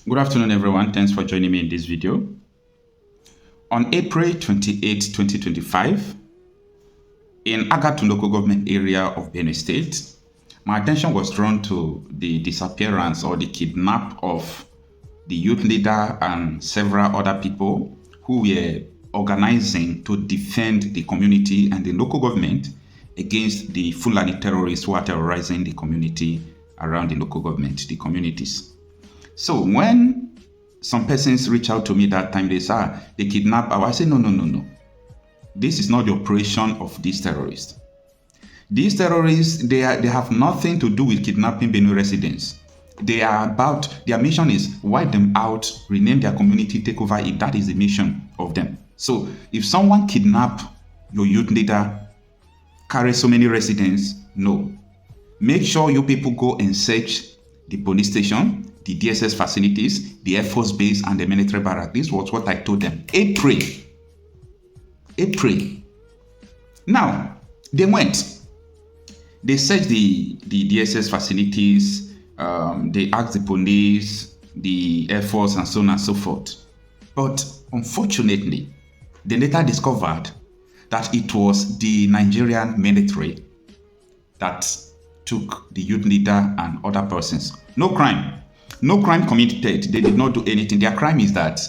Good afternoon, everyone. Thanks for joining me in this video. On April 28, 2025, in Agatu local government area of Benue State, my attention was drawn to the disappearance or the kidnap of the youth leader and several other people who were organizing to defend the community and the local government against the Fulani terrorists who are terrorizing the community around the local government, the communities. So when some persons reach out to me that time, they say, they kidnap our, I say, no. This is not the operation of these terrorists. These terrorists, they have nothing to do with kidnapping Benue residents. Their mission is wipe them out, rename their community, take over it. That is the mission of them. So if someone kidnap your youth leader, carry so many residents, no. Make sure you people go and search the police station, the DSS facilities, the Air Force base, and the military barrack. This was what I told them. April. Now, they went. They searched the DSS facilities. They asked the police, the Air Force, and so on and so forth. But unfortunately, they later discovered that it was the Nigerian military that took the youth leader and other persons. No crime committed. They did not do anything. Their crime is that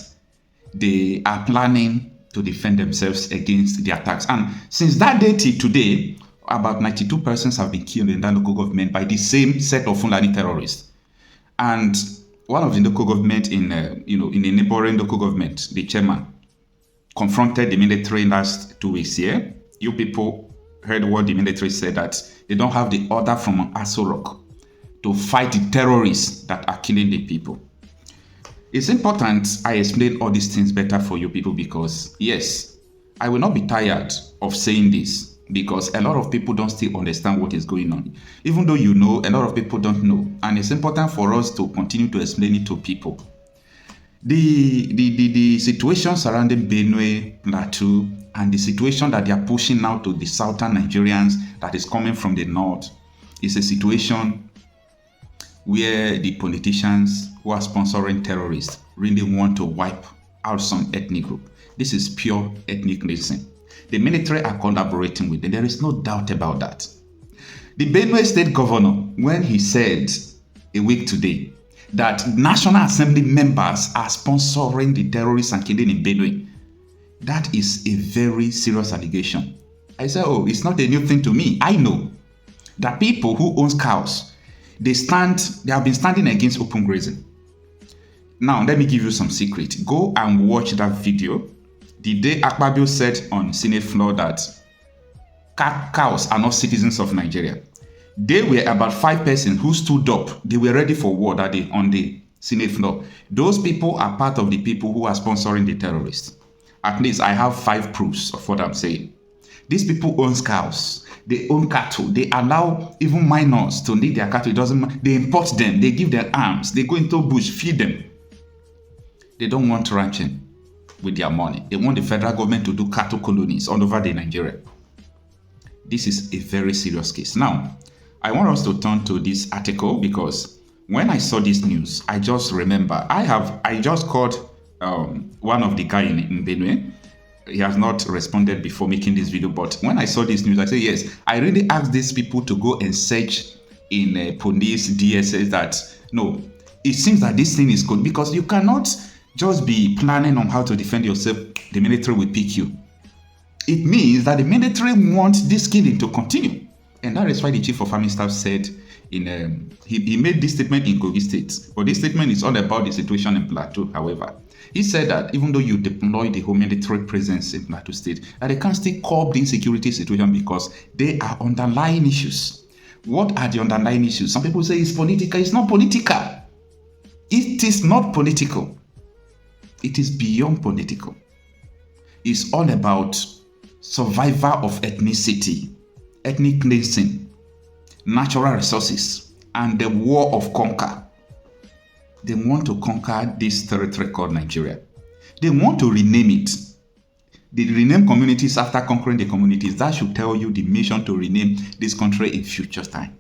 they are planning to defend themselves against the attacks. And since that day till today, about 92 persons have been killed in that local government by the same set of Fulani terrorists. And one of the local government in a neighboring local government, the chairman, confronted the military last 2 weeks here. You people heard what the military said, that they don't have the order from Aso Rock to fight the terrorists that are killing the people. It's important I explain all these things better for you people, because yes, I will not be tired of saying this, because a lot of people don't still understand what is going on. Even though you know, a lot of people don't know. And it's important for us to continue to explain it to people. The situation surrounding Benue Plateau and the situation that they are pushing now to the southern Nigerians that is coming from the north is a situation where the politicians who are sponsoring terrorists really want to wipe out some ethnic group. This is pure ethnic cleansing. The military are collaborating with them. There is no doubt about that. The Benue State governor, when he said a week today that National Assembly members are sponsoring the terrorists and killing in Benue, that is a very serious allegation. I said, oh, it's not a new thing to me. I know that people who own cows, they have been standing against open grazing. Now, let me give you some secret. Go and watch that video. The day Ekpa said on Senate floor that cows are not citizens of Nigeria. There were about 5 persons who stood up. They were ready for war that day on the Senate floor. Those people are part of the people who are sponsoring the terrorists. At least I have 5 proofs of what I'm saying. These people own cows. They own cattle. They allow even minors to need their cattle. It doesn't matter. They import them. They give them arms. They go into bush, feed them. They don't want ranching with their money. They want the federal government to do cattle colonies all over the Nigeria. This is a very serious case. Now, I want us to turn to this article, because when I saw this news, I just remember, I just called one of the guy in Benue. He has not responded before making this video, but when I saw this news, I said, yes, I really asked these people to go and search in police, DSS, that, no, it seems that this thing is good, because you cannot just be planning on how to defend yourself. The military will pick you. It means that the military wants this killing to continue. And that is why the chief of army staff said, he made this statement in Kogi State, but this statement is all about the situation in Plateau, however. He said that even though you deploy the whole military presence in Plateau State, that they can still curb the insecurity situation because there are underlying issues. What are the underlying issues? Some people say it's political. It's not political. It is not political. It is beyond political. It's all about survival of ethnicity, ethnic cleansing, natural resources, and the war of conquer. They want to conquer this territory called Nigeria. They want to rename it. They rename communities after conquering the communities. That should tell you the mission to rename this country in future time.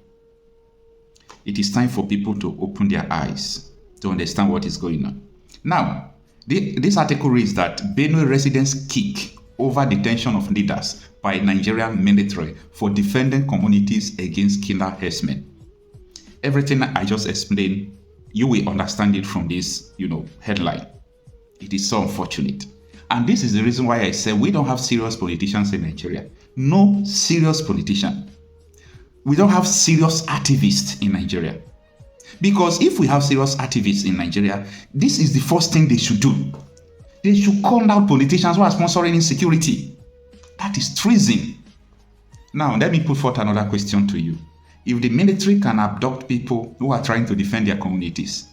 It is time for people to open their eyes. to understand what is going on. Now, this article reads that Benue residents kick over detention of leaders by Nigerian military for defending communities against killer herdsmen. Everything I just explained, you will understand it from this, headline. It is so unfortunate. And this is the reason why I said we don't have serious politicians in Nigeria. No serious politician. We don't have serious activists in Nigeria. Because if we have serious activists in Nigeria, this is the first thing they should do. They should call out politicians who are sponsoring insecurity. That is treason. Now, let me put forth another question to you. If the military can abduct people who are trying to defend their communities,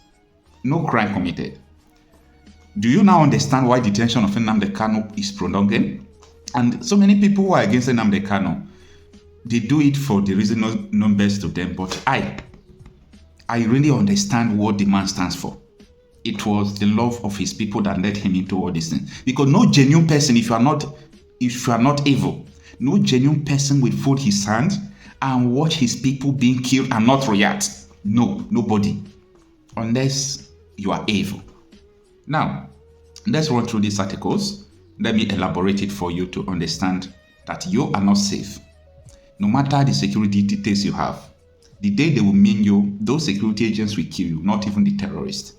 no crime committed, do you now understand why detention of Nnamdi Kanu is prolonging? And so many people who are against Nnamdi Kanu, they do it for the reason known best to them. But I really understand what the man stands for. It was the love of his people that led him into all these things. Because no genuine person, if you are not evil, no genuine person will fold his hand and watch his people being killed and not react. No, nobody. Unless you are evil. Now, let's run through these articles. Let me elaborate it for you to understand that you are not safe. No matter the security details you have, the day they will mean you, those security agents will kill you, not even the terrorists.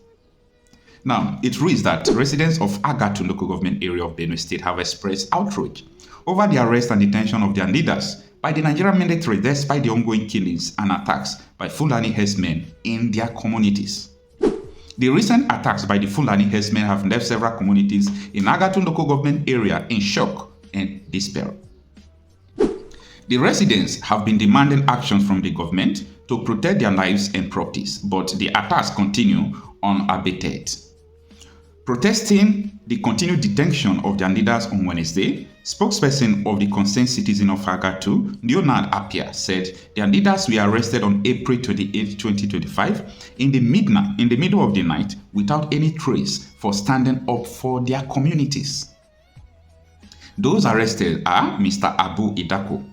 Now, it reads that residents of Agatu local government area of Benue State have expressed outrage over the arrest and detention of their leaders by the Nigerian military despite the ongoing killings and attacks by Fulani herdsmen in their communities. The recent attacks by the Fulani herdsmen have left several communities in Agatu local government area in shock and despair. The residents have been demanding actions from the government to protect their lives and properties, but the attacks continue unabated. Protesting the continued detention of their leaders on Wednesday, spokesperson of the concerned citizen of Agatu, Leonard Appiah, said their leaders were arrested on April 28, 2025 in the middle of the night without any trace for standing up for their communities. Those arrested are Mr. Abu Idako,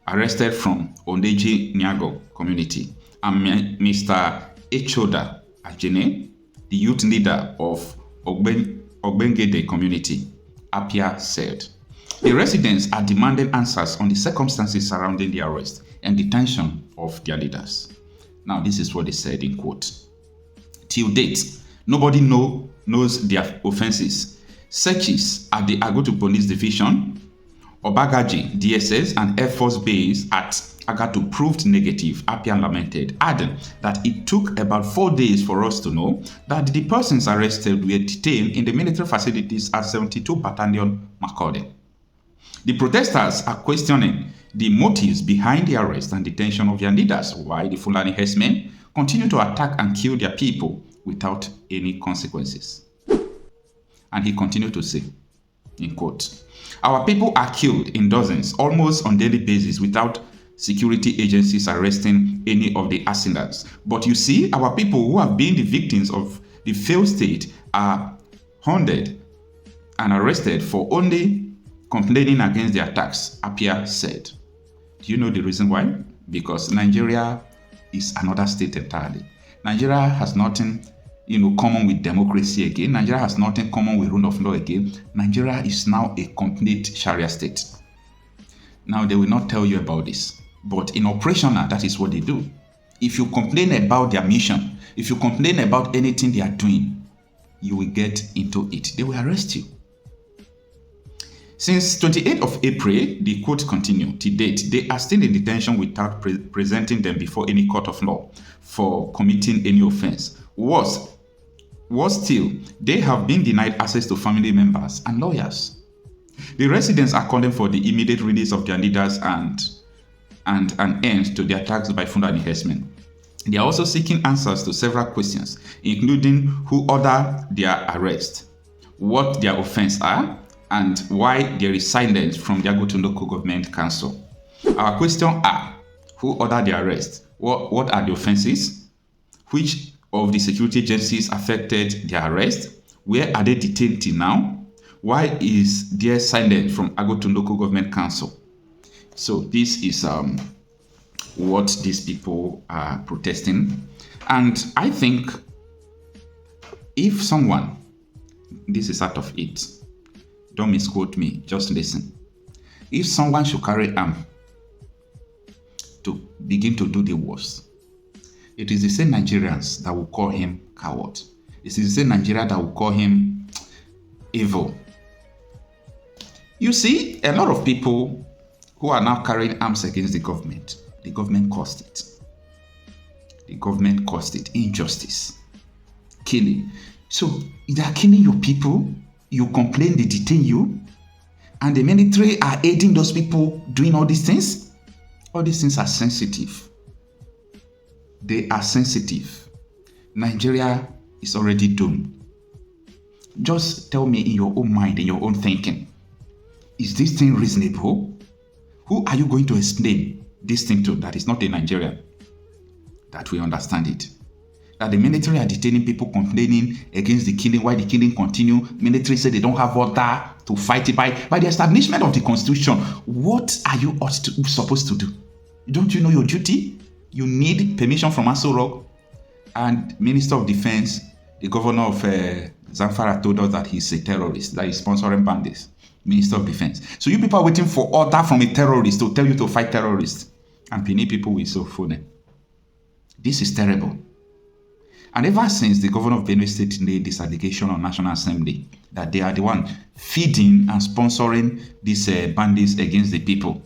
arrested from Oneji Nyago community, and Mr. Echoda Ajene, the youth leader of Ogbengede community, Appiah said. The residents are demanding answers on the circumstances surrounding the arrest and detention of their leaders. Now, this is what they said in quote. Till date, nobody knows their offenses. Searches at the Agatu Police Division, Obagaji, DSS, and Air Force Base at Agatu proved negative, Appiah lamented, adding that it took about 4 days for us to know that the persons arrested were detained in the military facilities at 72 Battalion Makurdi. The protesters are questioning the motives behind the arrest and detention of their leaders, while the Fulani herdsmen continue to attack and kill their people without any consequences. And he continued to say, in quote, "Our people are killed in dozens, almost on daily basis, without security agencies arresting any of the assailants. But you see, our people who have been the victims of the failed state are hounded and arrested for only complaining against the attacks," Appiah said. Do you know the reason why? Because Nigeria is another state entirely. Nigeria has nothing common with democracy again. Nigeria has nothing common with rule of law again. Nigeria is now a complete Sharia state. Now, they will not tell you about this, but in operational, that is what they do. If you complain about their mission, if you complain about anything they are doing, you will get into it. They will arrest you. Since 28th of April, the quote continued, to date, they are still in detention without presenting them before any court of law for committing any offense. Worse still, they have been denied access to family members and lawyers. The residents are calling for the immediate release of their leaders and an end to the attacks by Fulani herdsmen. They are also seeking answers to several questions, including who ordered their arrest, what their offenses are, and why there is silence from the Agatu Local Government Council. Our questions are: who ordered the arrest? What are the offenses? Which of the security agencies affected their arrest? Where are they detained till now? Why is there silence from Agatu Local Government Council? So this is what these people are protesting. And I think If someone, this is out of it, don't misquote me, just listen. If someone should carry arm to begin to do the worst, it is the same Nigerians that will call him coward. It is the same Nigeria that will call him evil. You see, a lot of people who are now carrying arms against the government caused it. The government caused it. Injustice. Killing. So, they are killing your people, you complain, they detain you, and the military are aiding those people doing all these things? All these things are sensitive. They are sensitive. Nigeria is already doomed. Just tell me in your own mind, in your own thinking, is this thing reasonable? Who are you going to explain this thing to that is not a Nigerian? That we understand it. That the military are detaining people complaining against the killing, while the killing continue. Military say they don't have order to fight it by the establishment of the constitution. What are you supposed to do? Don't you know your duty? You need permission from Sowore. And Minister of Defense, the governor of Zamfara told us that he's a terrorist, that he's sponsoring bandits. Minister of Defense. So you people are waiting for order from a terrorist to tell you to fight terrorists. And penny people will so phone. This is terrible. And ever since the governor of Benue State made this allegation on National Assembly that they are the one feeding and sponsoring these bandits against the people,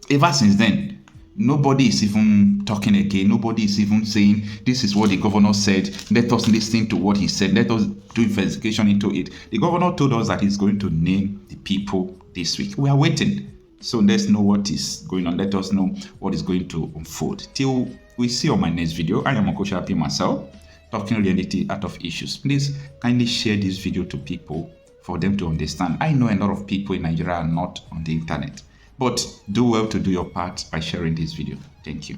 ever since then, nobody is even talking again. Nobody is even saying, this is what the governor said. Let us listen to what he said. Let us do investigation into it. The governor told us that he's going to name the people this week. We are waiting. So let's know what is going on. Let us know what is going to unfold. Till we see on my next video, I am Okoshapi myself, talking reality out of issues. Please kindly share this video to people for them to understand. I know a lot of people in Nigeria are not on the internet, but do well to do your part by sharing this video. Thank you.